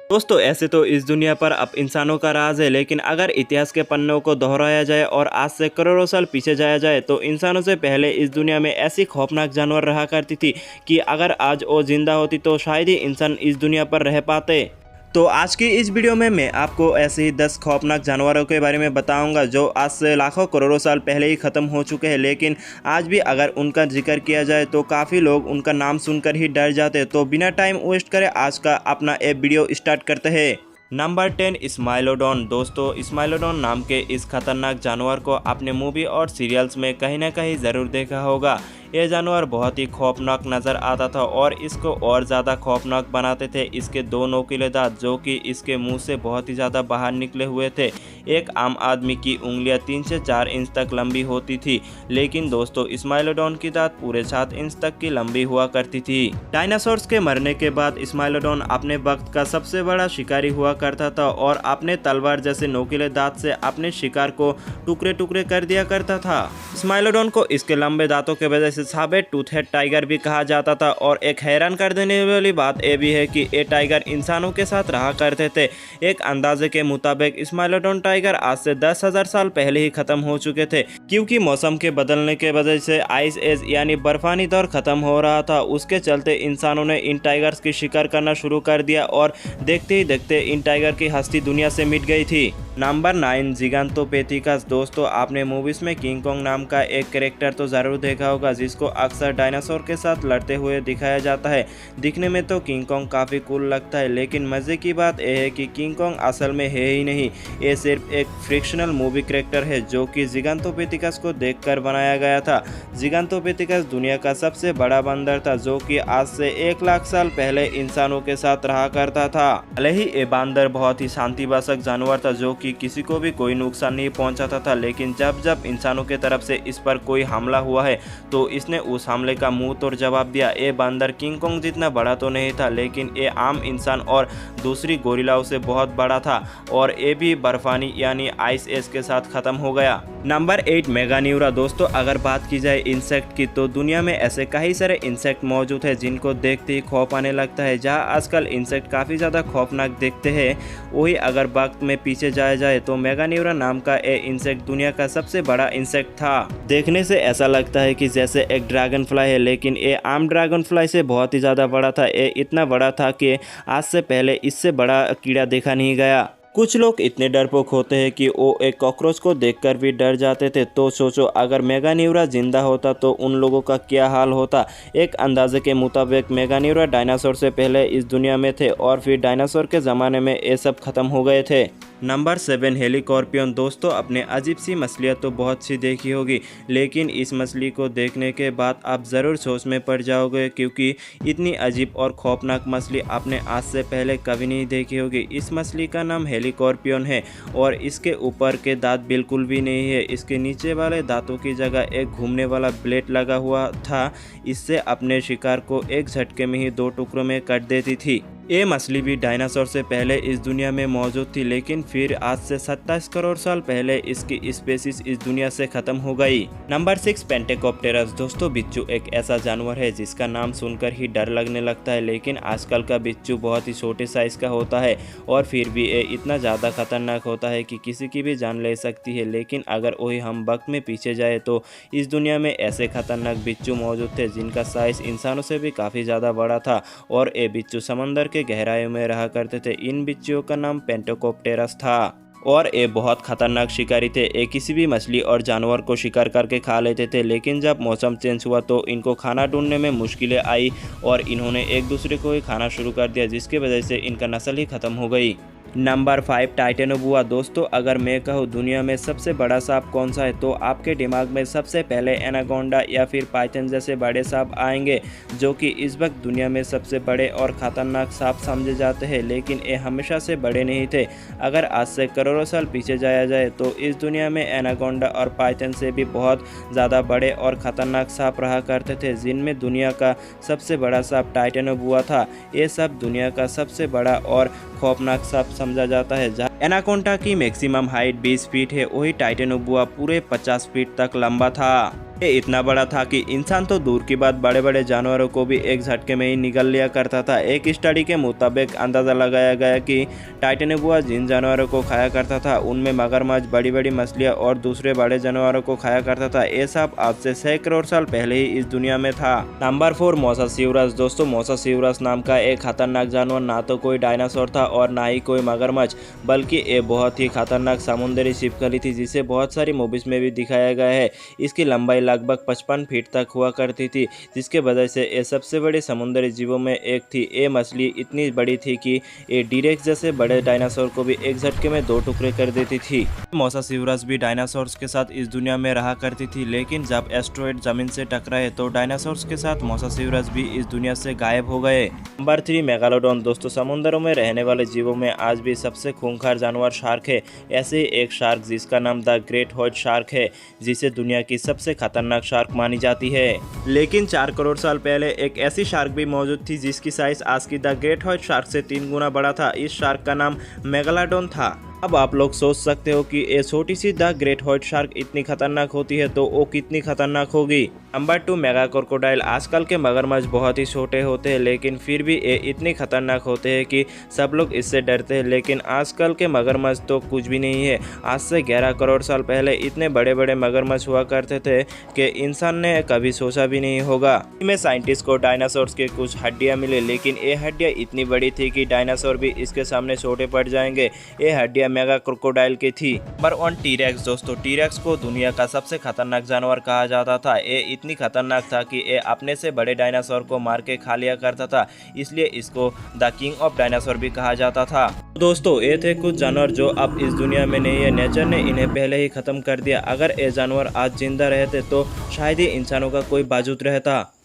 दोस्तों ऐसे तो इस दुनिया पर अब इंसानों का राज है, लेकिन अगर इतिहास के पन्नों को दोहराया जाए और आज से करोड़ों साल पीछे जाया जाए तो इंसानों से पहले इस दुनिया में ऐसी खौफनाक जानवर रहा करती थी कि अगर आज वो जिंदा होती तो शायद ही इंसान इस दुनिया पर रह पाते। तो आज की इस वीडियो में मैं आपको ऐसे ही 10 खौफनाक जानवरों के बारे में बताऊंगा जो आज से लाखों करोड़ों साल पहले ही ख़त्म हो चुके हैं, लेकिन आज भी अगर उनका जिक्र किया जाए तो काफ़ी लोग उनका नाम सुनकर ही डर जाते। तो बिना टाइम वेस्ट करे आज का अपना ये वीडियो स्टार्ट करते हैं। नंबर 10 स्माइलोडॉन। दोस्तों स्माइलोडॉन नाम के इस खतरनाक जानवर को आपने मूवी और सीरियल्स में कहीं ना कहीं ज़रूर देखा होगा। यह जानवर बहुत ही खौफनाक नज़र आता था और इसको और ज़्यादा खौफनाक बनाते थे इसके दो नोकीले दांत जो कि इसके मुंह से बहुत ही ज़्यादा बाहर निकले हुए थे। एक आम आदमी की उंगलियां 3 से 4 इंच तक लंबी होती थी, लेकिन दोस्तों स्माइलोडॉन की दांत पूरे 7 इंच तक की लंबी हुआ करती थी। डायनासोर्स के मरने के बाद स्माइलोडॉन अपने वक्त का सबसे बड़ा शिकारी हुआ करता था और अपने तलवार जैसे नोकीले दांत से अपने शिकार को टुकड़े टुकड़े कर दिया करता था। स्माइलोडॉन को इसके लंबे दांतों के वजह से साबेट टूथ हेड टाइगर भी कहा जाता था और एक हैरान कर देने वाली बात यह भी है कि ये टाइगर इंसानों के साथ रहा करते थे। एक अंदाजे के मुताबिक स्माइलोडॉन टाइगर आज से 10,000 साल पहले ही खत्म हो चुके थे, क्योंकि मौसम के बदलने के वजह से आइस एज यानी बर्फानी दौर खत्म हो रहा था। उसके चलते इंसानों ने इन टाइगर्स की शिकार करना शुरू कर दिया और देखते ही देखते इन टाइगर की हस्ती दुनिया से मिट गई थी। नंबर 9 जिगांटोपेथिकस। दोस्तों आपने मूवीज में किंग कॉन्ग नाम का एक कैरेक्टर तो ज़रूर देखा होगा जिसको अक्सर डायनासोर के साथ लड़ते हुए दिखाया जाता है। दिखने में तो किंग कॉन्ग काफ़ी कूल लगता है, लेकिन मज़े की बात यह है कि किंग कॉन्ग असल में है ही नहीं। ये सिर्फ एक फ्रिक्शनल मूवी कैरेक्टर है जो कि जिगांटोपेथिकस को देखकर बनाया गया था। जिगांटोपेथिकस दुनिया का सबसे बड़ा बंदर था जो कि आज से 1 लाख साल पहले इंसानों के साथ रहा करता था। भले ही ये बंदर बहुत ही शांतिवाचक जानवर था जो कि किसी को भी कोई नुकसान नहीं पहुंचाता था, लेकिन जब जब इंसानों के तरफ से इस पर कोई हमला हुआ है तो इसने उस हमले का मुंह तोड़ जवाब दिया। ये बंदर किंग कॉन्ग जितना बड़ा तो नहीं था, लेकिन ये आम इंसान और दूसरी गोरिल्लाओं से बहुत बड़ा था और ये भी बर्फानी यानी आइस एज के साथ खत्म हो गया। नंबर 8 मेगान्यूरा। दोस्तों अगर बात की जाए इंसेक्ट की तो दुनिया में ऐसे कई सारे इंसेक्ट मौजूद है जिनको देखते ही खौफ आने लगता है। जहाँ आजकल इंसेक्ट काफ़ी ज़्यादा खौफनाक दिखते हैं, वही अगर वक्त में पीछे जाया जाए तो मेगान्यूरा नाम का ये इंसेक्ट दुनिया का सबसे बड़ा इंसेक्ट था। देखने से ऐसा लगता है कि जैसे एक ड्रैगन फ्लाई है, लेकिन ये आम ड्रैगन फ्लाई से बहुत ही ज़्यादा बड़ा था। ये इतना बड़ा था कि आज से पहले इससे बड़ा कीड़ा देखा नहीं गया। कुछ लोग इतने डरपोक होते हैं कि वो एक कॉकरोच को देखकर भी डर जाते थे। तो सोचो अगर मेगान्यूरा जिंदा होता तो उन लोगों का क्या हाल होता। एक अंदाजे के मुताबिक मेगान्यूरा डायनासोर से पहले इस दुनिया में थे और फिर डायनासोर के ज़माने में ये सब खत्म हो गए थे। नंबर 7 हेलीकॉर्पियन। दोस्तों अपने अजीब सी मछलियाँ तो बहुत सी देखी होगी, लेकिन इस मछली को देखने के बाद आप ज़रूर सोच में पड़ जाओगे, क्योंकि इतनी अजीब और खौफनाक मछली आपने आज से पहले कभी नहीं देखी होगी। इस मछली का नाम हेलीकॉर्पियन है और इसके ऊपर के दांत बिल्कुल भी नहीं है। इसके नीचे वाले दांतों की जगह एक घूमने वाला ब्लेड लगा हुआ था। इससे अपने शिकार को एक झटके में ही 2 टुकड़ों में काट देती थी। ये मछली भी डायनासोर से पहले इस दुनिया में मौजूद थी, लेकिन फिर आज से 27 करोड़ साल पहले इसकी स्पेसीज इस दुनिया से खत्म हो गई। नंबर 6 पेंटेकोप्टेरस। दोस्तों बिच्छू एक ऐसा जानवर है जिसका नाम सुनकर ही डर लगने लगता है, लेकिन आजकल का बिच्छू बहुत ही छोटे साइज का होता है और फिर भी ये इतना ज़्यादा खतरनाक होता है कि किसी की भी जान ले सकती है। लेकिन अगर वही हम वक्त में पीछे जाए तो इस दुनिया में ऐसे खतरनाक बिच्छू मौजूद थे जिनका साइज इंसानों से भी काफ़ी ज़्यादा बड़ा था और ये बिच्छू समंदर के गहराइयों में रहा करते थे। इन बिच्छुओं का नाम पेंटेकोप्टेरस था और ये बहुत खतरनाक शिकारी थे। ये किसी भी मछली और जानवर को शिकार करके खा लेते थे, लेकिन जब मौसम चेंज हुआ तो इनको खाना ढूंढने में मुश्किलें आई और इन्होंने एक दूसरे को ही खाना शुरू कर दिया, जिसकी वजह से इनका नस्ल ही खत्म हो गई। नंबर 5 टाइटेनोबुआ। दोस्तों अगर मैं कहूँ दुनिया में सबसे बड़ा सांप कौन सा है तो आपके दिमाग में सबसे पहले एनाकोंडा या फिर पाइथन जैसे बड़े सांप आएंगे, जो कि इस वक्त दुनिया में सबसे बड़े और ख़तरनाक सांप समझे जाते हैं, लेकिन ये हमेशा से बड़े नहीं थे। अगर आज से करोड़ों साल पीछे जाया जाए तो इस दुनिया में एनाकोंडा और पाइथन से भी बहुत ज़्यादा बड़े और ख़तरनाक सांप रहा करते थे, जिनमें दुनिया का सबसे बड़ा सांप टाइटेनोबुआ था। ये सब दुनिया का सबसे बड़ा और खौफनाक सांप समझा जाता है। जहाँ एनाकोंडा की मैक्सिमम हाइट 20 फीट है, वही टाइटेनोबुआ पूरे 50 फीट तक लंबा था। ये इतना बड़ा था कि इंसान तो दूर की बात बड़े बड़े जानवरों को भी एक झटके में ही निगल लिया करता था। एक स्टडी के मुताबिक अंदाज़ा लगाया गया कि टाइटेनोबुआ जिन जानवरों को खाया करता था उनमें मगरमच्छ, बड़ी बड़ी मछलियाँ और दूसरे बड़े जानवरों को खाया करता था। ये सब आज से 6 करोड़ साल पहले ही इस दुनिया में था। नंबर 4, मोसासिवरस। दोस्तों, मोसासिवरस नाम का एक खतरनाक जानवर ना तो कोई डायनासोर था और ना ही कोई मगरमच्छ, बल्कि ये बहुत ही खतरनाक समुद्री छिपकली थी जिसे बहुत सारी मूवीज में भी दिखाया गया है। इसकी लंबाई लगभग 55 फीट तक हुआ करती थी, जिसके वजह से ये सबसे बड़े समुद्री जीवों में एक थी। ये मछली इतनी बड़ी थी कि ये डीरेक्स जैसे बड़े डायनासोर को भी एक झटके में 2 टुकड़े कर देती थी। मोसासिवरस भी डायनासोर्स के साथ इस दुनिया में रहा करती थी, लेकिन जब एस्ट्रॉयड जमीन से टकराए तो डायनासोर्स के साथ मोसासिवरस भी इस दुनिया से गायब हो गए। Number 3, megalodon. दोस्तों, समुद्रों में रहने वाले जीवों में आज भी सबसे खूंखार जानवर शार्क है। ऐसे ही एक शार्क जिसका नाम द ग्रेट व्हाइट शार्क है, जिसे दुनिया की सबसे खतरनाक शार्क मानी जाती है। लेकिन 4 करोड़ साल पहले एक ऐसी शार्क भी मौजूद थी जिसकी साइज आज की द ग्रेट व्हाइट शार्क से 3 गुना बड़ा था। इस शार्क का नाम मेगालोडॉन था। अब आप लोग सोच सकते हो कि ये छोटी see the great white shark इतनी खतरनाक होती है तो वो कितनी खतरनाक होगी। Number 2, mega crocodile. आजकल के मगरमच्छ बहुत ही छोटे होते हैं, लेकिन फिर भी ये इतने खतरनाक होते हैं कि सब लोग इससे डरते हैं। लेकिन आजकल के मगरमच्छ तो कुछ भी नहीं है। आज से 11 करोड़ साल पहले इतने बड़े बड़े मगरमच्छ हुआ करते थे कि इंसान ने कभी सोचा भी नहीं होगा। इसमें साइंटिस्ट को डायनासोर्स के कुछ हड्डियाँ मिले, लेकिन ये हड्डियाँ इतनी बड़ी थी कि डायनासोर भी इसके सामने छोटे पड़ जाएंगे। ये हड्डियाँ मेगा क्रोकोडाइल की थी। Number 1, T-Rex. दोस्तों, टीरेक्स को दुनिया का सबसे खतरनाक जानवर कहा जाता था। ये इतनी खतरनाक था कि ये अपने से बड़े डायनासोर को मार के खा लिया करता था, इसलिए इसको द किंग ऑफ डायनासोर भी कहा जाता था। दोस्तों, ये थे कुछ जानवर जो अब इस दुनिया में नहीं है। नेचर ने इन्हें पहले ही खत्म कर दिया। अगर ये जानवर आज जिंदा रहते तो शायद ही इंसानों का कोई वजूद रहता।